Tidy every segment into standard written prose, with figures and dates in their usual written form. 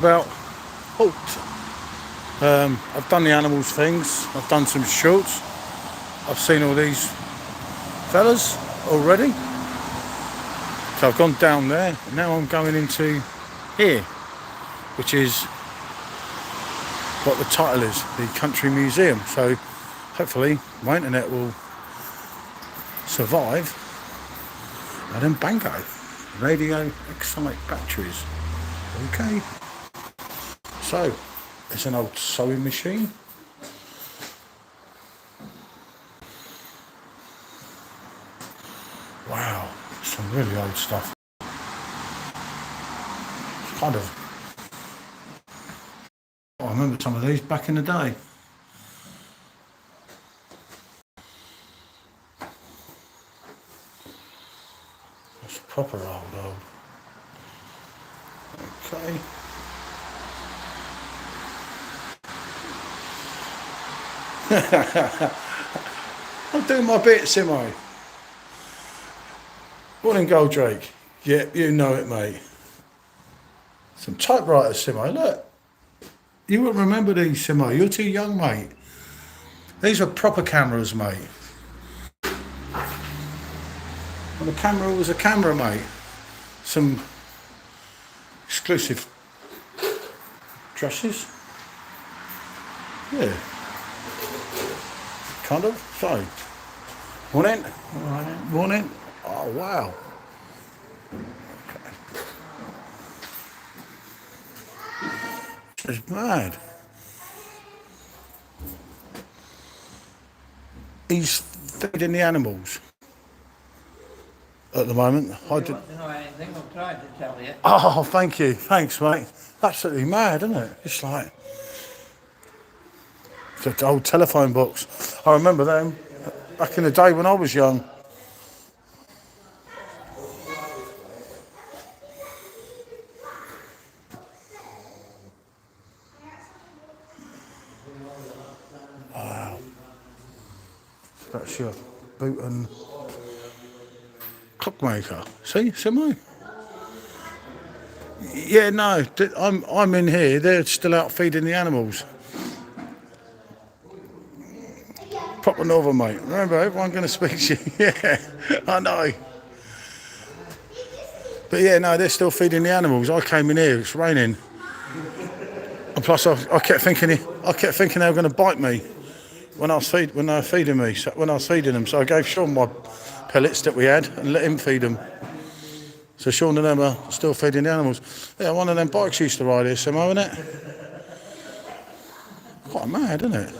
About hooked. I've done the animals things, I've done some shorts, I've seen all these fellas already, so I've gone down there. Now I'm going into here, which is what the title is, the Country Museum. So hopefully my internet will survive. And then bango, radio excite batteries. Okay, so it's an old sewing machine. Wow, some really old stuff. It's kind of, I remember some of these back in the day. It's proper old. Okay. I'm doing my bit, Simo. Morning, Goldrake. Yep, you know it, mate. Some typewriters, Simo. Look. You wouldn't remember these, Simo. You're too young, mate. These were proper cameras, mate. And the camera was a camera, mate. Some exclusive dresses. Yeah. Kind of. So, morning. Morning. Oh, wow. Okay. It's mad. He's feeding the animals at the moment. I didn't know anything, I've tried to tell you. Oh, thank you. Thanks, mate. Absolutely mad, isn't it? It's like the old telephone books. I remember them back in the day when I was young. Wow. That's your boot and clockmaker. See, Simo? Yeah, no, I'm in here. They're still out feeding the animals. Proper northern, mate. Remember, everyone going to speak to you. Yeah, I know. But yeah, no, they're still feeding the animals. I came in here. It's raining, and plus I kept thinking they were going to bite me when they were feeding me. So, when I was feeding them, so I gave Sean my pellets that we had and let him feed them. So Sean and them are still feeding the animals. Yeah, one of them bikes used to ride here, Simo, isn't it? Quite mad, isn't it?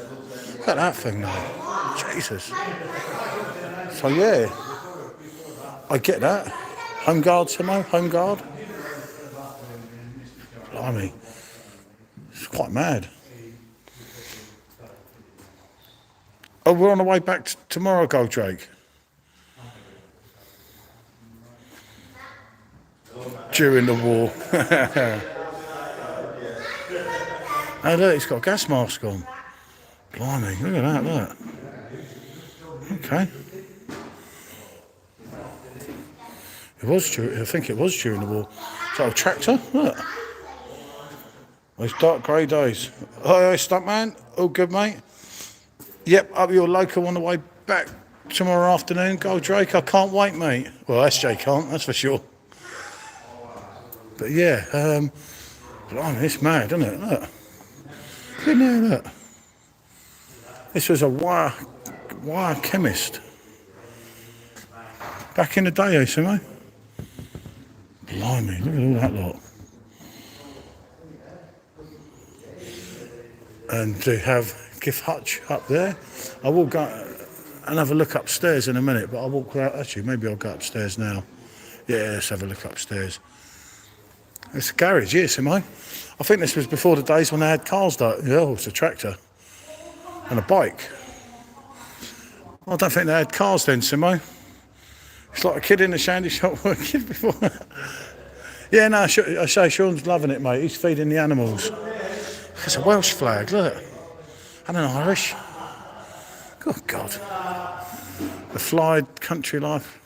Look at that thing now. Jesus. So yeah, I get that. Home guard, Simo, home guard. Blimey. It's quite mad. Oh, we're on the way back tomorrow, Goldrake. During the war. Oh look, he's got a gas mask on. Blimey, look at that, look. Okay. I think it was during the war. Is that a tractor? Look. Those dark grey days. Oh, stuntman. All good, mate. Yep, up your local on the way back tomorrow afternoon. Goldrake, I can't wait, mate. Well, SJ can't, that's for sure. But yeah, blimey, it's mad, isn't it? Look. Look in there, look. This was a wire chemist. Back in the day, eh, Simo? Blimey, look at all that lot. And they have gift hutch up there. I will go and have a look upstairs in a minute, but I'll walk out. Actually, maybe I'll go upstairs now. Yeah, let's have a look upstairs. It's a garage, yes, Simo. I think this was before the days when they had cars, though. Yeah, it's a tractor. And a bike. I don't think they had cars then, Simo. It's like a kid in the shandy shop working before. Yeah, no, I say Sean's loving it, mate. He's feeding the animals. It's a Welsh flag, look. And an Irish. Good God. The Fylde Country Life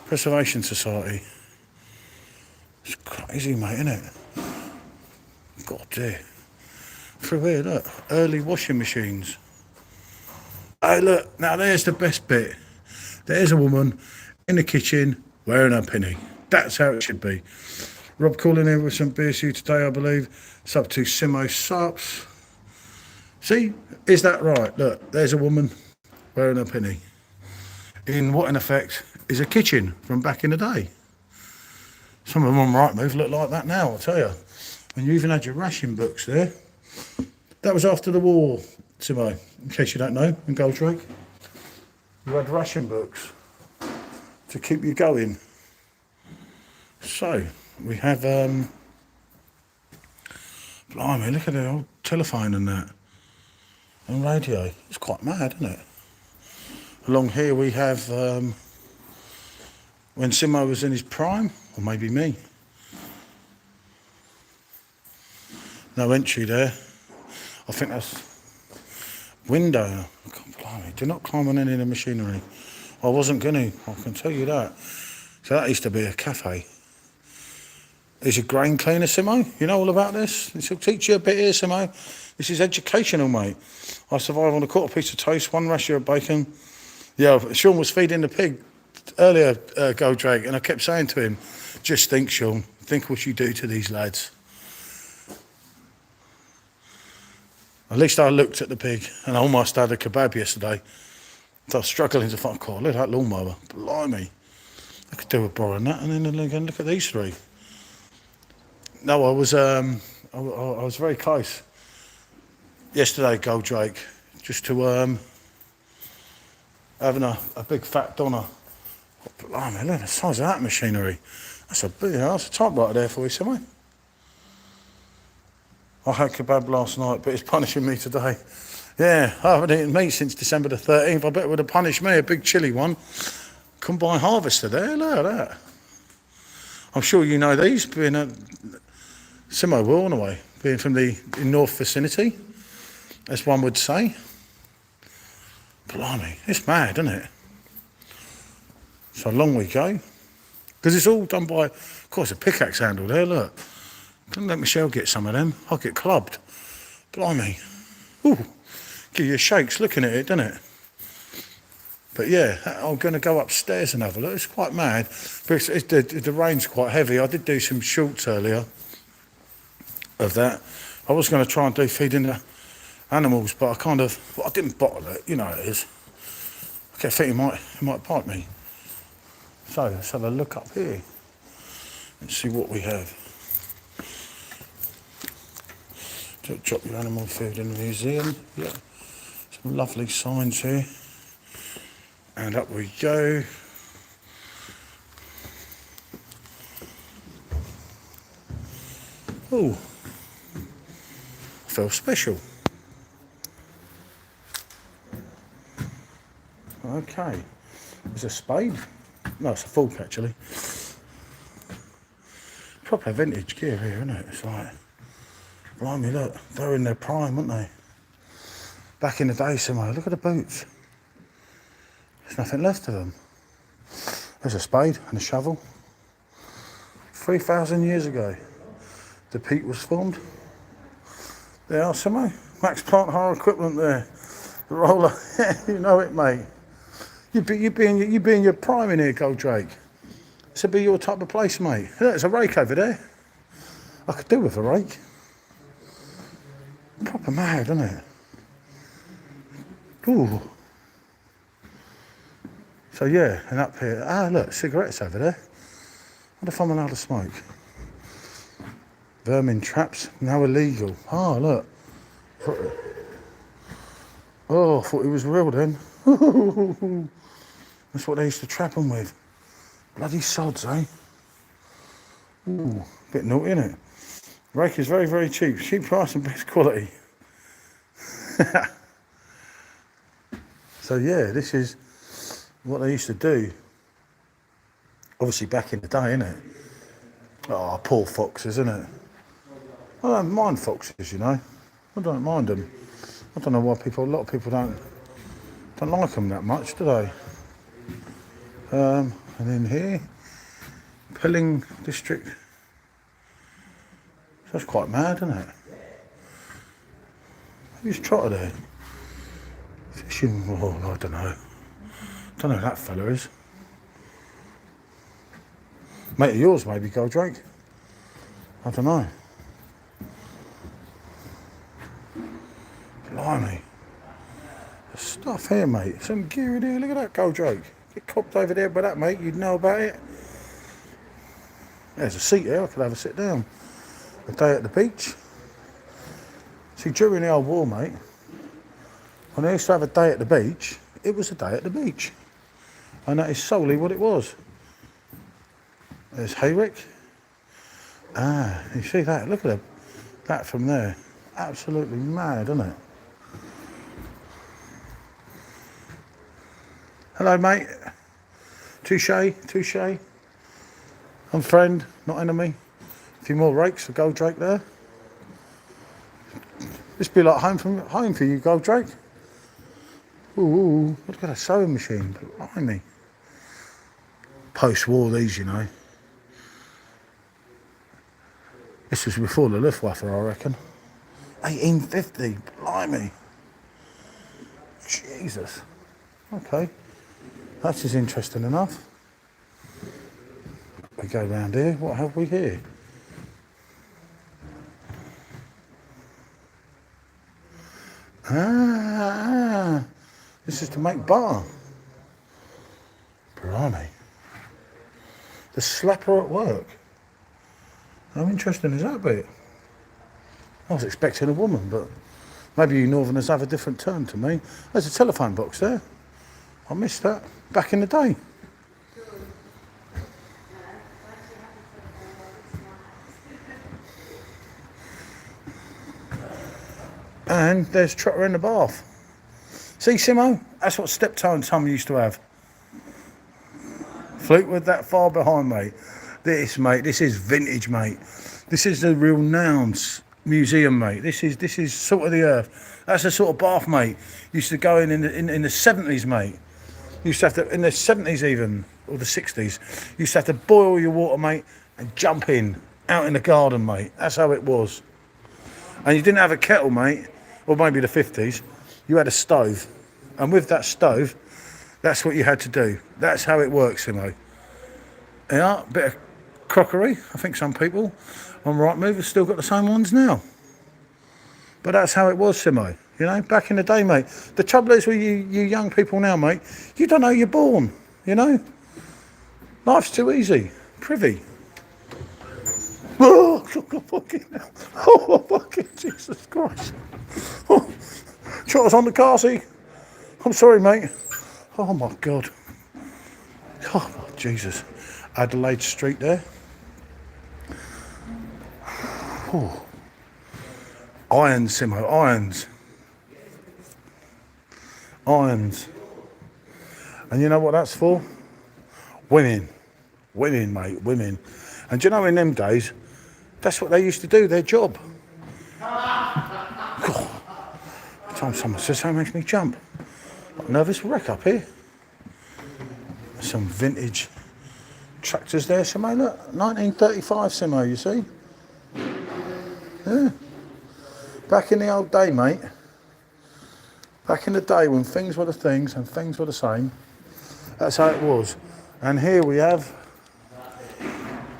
Preservation Society. It's crazy, mate, isn't it? God dear. Through here, look. Early washing machines. Oh, look. Now, there's the best bit. There's a woman in the kitchen wearing her penny. That's how it should be. Rob calling in with some beers for you today, I believe. It's up to Simo Sups. See? Is that right? Look, there's a woman wearing her penny. In what, in effect, is a kitchen from back in the day. Some of them on Rightmove look like that now, I'll tell you. And you even had your ration books there. That was after the war, Simo, in case you don't know, in Goldrake. You had ration books to keep you going. So, we have, blimey, look at the old telephone and that. And radio. It's quite mad, isn't it? Along here we have, when Simo was in his prime, or maybe me. No entry there. I think that's window. God, blimey, do not climb on any of the machinery. I wasn't going to, I can tell you that. So that used to be a cafe. There's your grain cleaner, Simo. You know all about this? This will teach you a bit here, Simo. This is educational, mate. I survived on a quarter piece of toast, one rasher of bacon. Yeah, Sean was feeding the pig earlier, Goldrake, and I kept saying to him, just think, Sean, think what you do to these lads. At least I looked at the pig, and I almost had a kebab yesterday. So I was struggling to find, God, look at that lawnmower. Blimey. I could do with borrowing that, and then again, look at these three. No, I was very close yesterday, Goldrake, just to having a big fat doner. Blimey, look at the size of that machinery. That's a big, that's a typewriter there for you, somewhere. I had kebab last night, but it's punishing me today. Yeah, I haven't eaten meat since December the 13th. I bet it would have punished me, a big chilly one. Come by Harvester there, look at that. I'm sure you know these, being a Simo will, anyway, being from the north vicinity, as one would say. Blimey, it's mad, isn't it? So long we go. Because it's all done by, of course, a pickaxe handle there, look. Don't let Michelle get some of them. I'll get clubbed. Blimey. Ooh, give you shakes looking at it, doesn't it? But yeah, I'm going to go upstairs and have a look. It's quite mad. Because the rain's quite heavy. I did do some shorts earlier of that. I was going to try and do feeding the animals, but I didn't bottle it. You know how it is. I kept thinking it might bite me. So let's have a look up here and see what we have. Drop your animal food in the museum. Yeah, some lovely signs here. And up we go. Oh, I feel special. Okay, there's a spade. No, it's a fork actually. Proper vintage gear here, isn't it? It's like, blimey, look, they were in their prime, weren't they? Back in the day somewhere. Look at the boots. There's nothing left of them. There's a spade and a shovel. 3,000 years ago, the peat was formed. There are somewhere. Max Plant Hire equipment there. The roller, you know it, mate. You'd be in your prime in here, Goldrake. This would be your type of place, mate. There's a rake over there. I could do with a rake. Proper mad, isn't it? Ooh. So yeah, and up here, look, cigarettes over there. What if I'm allowed to smoke? Vermin traps, now illegal. Oh, look. Oh, I thought it was real then. That's what they used to trap them with. Bloody sods, eh? Ooh, bit naughty, innit? Rake is very, very cheap. Cheap price and best quality. So yeah, this is what they used to do. Obviously back in the day, innit? Oh, poor foxes, innit? I don't mind foxes, you know. I don't mind them. I don't know why a lot of people don't like them that much, do they? And in here, Pelling District. That's quite mad, isn't it? Who's trotted there? Fishing, oh, I don't know. Don't know who that fella is. Mate of yours, maybe, Goldrake. I don't know. Blimey. There's stuff here, mate. Some gear in here. Look at that, Goldrake. Get copped over there by that, mate. You'd know about it. There's a seat here. I could have a sit down. A day at the beach. See, during the old war, mate, when I used to have a day at the beach, it was a day at the beach. And that is solely what it was. There's Haywick. Ah, you see that? Look at that from there. Absolutely mad, isn't it? Hello, mate. Touche, touche. I'm friend, not enemy. A few more rakes for Goldrake there. This be like home for you, Goldrake. Ooh, look at that sewing machine. Blimey. Post-war, these, you know. This was before the Luftwaffe, I reckon. 1850, blimey. Jesus. Okay. That is interesting enough. We go round here. What have we here? Ah, this is to make butter. Blimey. The slapper at work. How interesting is that bit? I was expecting a woman, but maybe you Northerners have a different term to me. There's a telephone box there. I missed that back in the day. And there's Trotter in the bath. See, Simo? That's what step-toe and Tom used to have. Fleetwood that far behind, mate. This, mate, this is vintage, mate. This is the real Nouns Museum, mate. This is salt of the earth. That's the sort of bath, mate. Used to go in the 70s, mate. Used to have to, in the 70s even, or the 60s, used to have to boil your water, mate, and jump in, out in the garden, mate. That's how it was. And you didn't have a kettle, mate, or maybe the 50s. You had a stove. And with that stove, that's what you had to do. That's how it works, Simo. Yeah, bit of crockery. I think some people on Rightmove have still got the same ones now. But that's how it was, Simo. You know, back in the day, mate. The trouble is with you young people now, mate, you don't know you're born, you know. Life's too easy. Privy. Oh, fucking hell. Oh, fucking Jesus Christ. Oh, Trotter's on the car seat. I'm sorry, mate. Oh, my God. Oh, Jesus. Adelaide Street there. Oh. Irons, Simo, irons. Irons. And you know what that's for? Women. Women, mate, women. And do you know in them days, that's what they used to do, their job. God. Every time someone says that, makes me jump. Got a nervous wreck up here. Some vintage tractors there, Simo, look. 1935, Simo, you see? Yeah. Back in the old day, mate. Back in the day when things were the things and things were the same. That's how it was. And here we have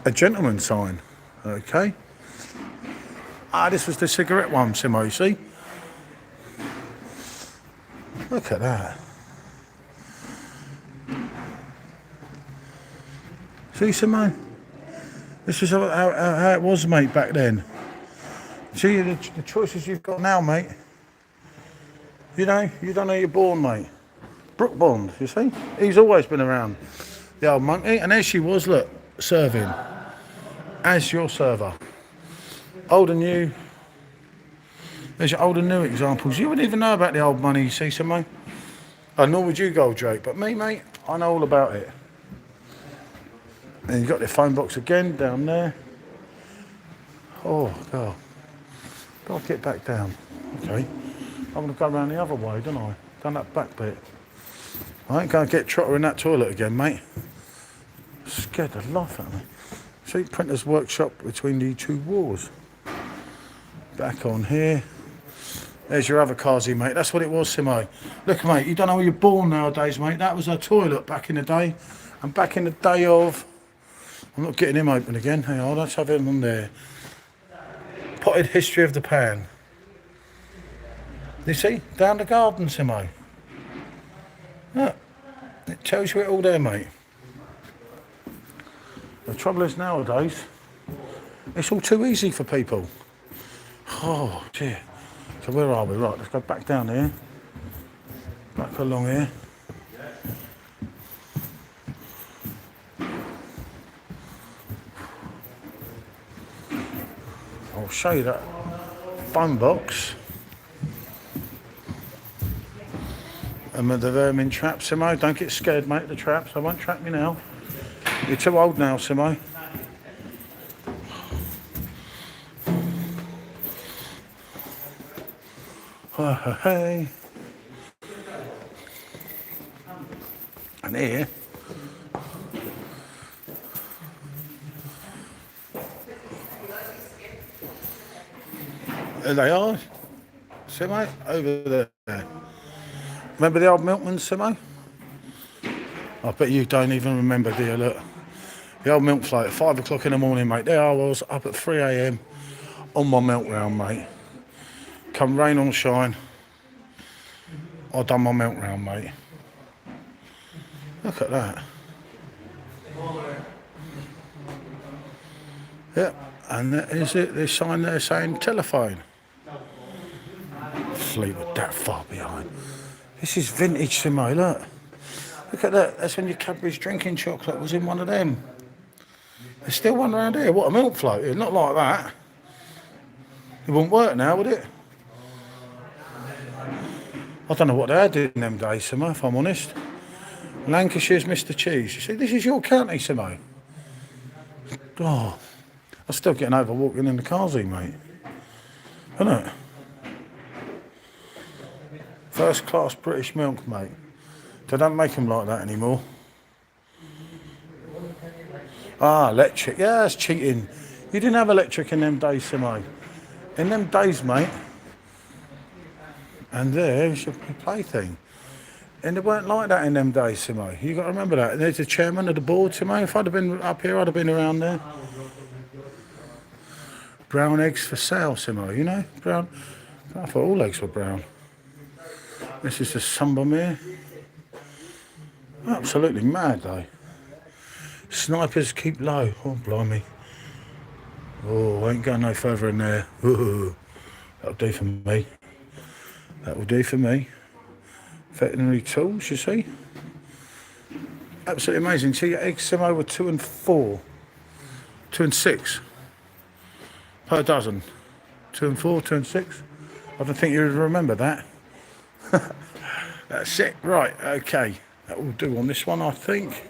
a gentleman's sign. Okay. Ah, this was the cigarette one, Simo, you see? Look at that. See, Simo? This is how it was, mate, back then. See, the choices you've got now, mate. You know, you don't know you're born, mate. Brooke Bond, you see? He's always been around. The old monkey. And there she was, look, serving. As your server. Old and new. There's your old and new examples. You wouldn't even know about the old money, you see, Simo? Oh, nor would you, Goldrake. But me, mate, I know all about it. And you've got the phone box again down there. Oh, God. Gotta get back down. Okay. I'm going to go around the other way, don't I? Down that back bit. I ain't going to get Trotter in that toilet again, mate. Scared the life out of me. See, printer's workshop between the two wars. Back on here. There's your other Kazi, mate. That's what it was, Simo. Look, mate, you don't know where you're born nowadays, mate. That was a toilet back in the day. And back in the day of... I'm not getting him open again. Hang on, let's have him on there. Potted history of the pan. You see? Down the garden, Simo. Look. It tells you it all there, mate. The trouble is nowadays, it's all too easy for people. Oh, dear. So where are we? Right, let's go back down here. Back along here. I'll show you that phone box. And with the vermin traps, Simo. Don't get scared, mate, of the traps. I won't trap you now. You're too old now, Simo. Hey. And here. There they are. Simo, over there. Remember the old milkman, Simo? I bet you don't even remember, do you? Look. The old milk float at 5 o'clock in the morning, mate. There I was, up at 3 a.m. on my milk round, mate. Come rain or shine, I done my milk round, mate. Look at that. Yep, and that is it. There's a sign there saying telephone. Fleet with that far behind. This is vintage, Simo, look. Look at that. That's when your Cadbury's drinking chocolate was in one of them. There's still one around here. What, a milk float? Not like that. It wouldn't work now, would it? I don't know what they had in them days, Simo, if I'm honest. Lancashire's Mr. Cheese. You see, this is your county, Simo. Oh, I'm still getting over walking in the Kazi, mate. Isn't it? First class British milk, mate. They don't make them like that anymore. Ah, electric. Yeah, that's cheating. You didn't have electric in them days, Simo. In them days, mate. And there's your plaything. And it weren't like that in them days, Simo. You got to remember that. And there's the chairman of the board, Simo. If I'd have been up here, I'd have been around there. Brown eggs for sale, Simo. You know, brown. I thought all eggs were brown. This is the Sunbamere. Absolutely mad, though. Snipers keep low. Oh, blimey. Oh, I ain't going no further in there. Ooh, that'll do for me. That will do for me. Veterinary tools, you see. Absolutely amazing. See, your eggs, Simo, were 2 and 4. 2 and 6 per dozen. 2 and 4, 2 and 6. I don't think you would remember that. That's it. Right, okay. That will do on this one, I think.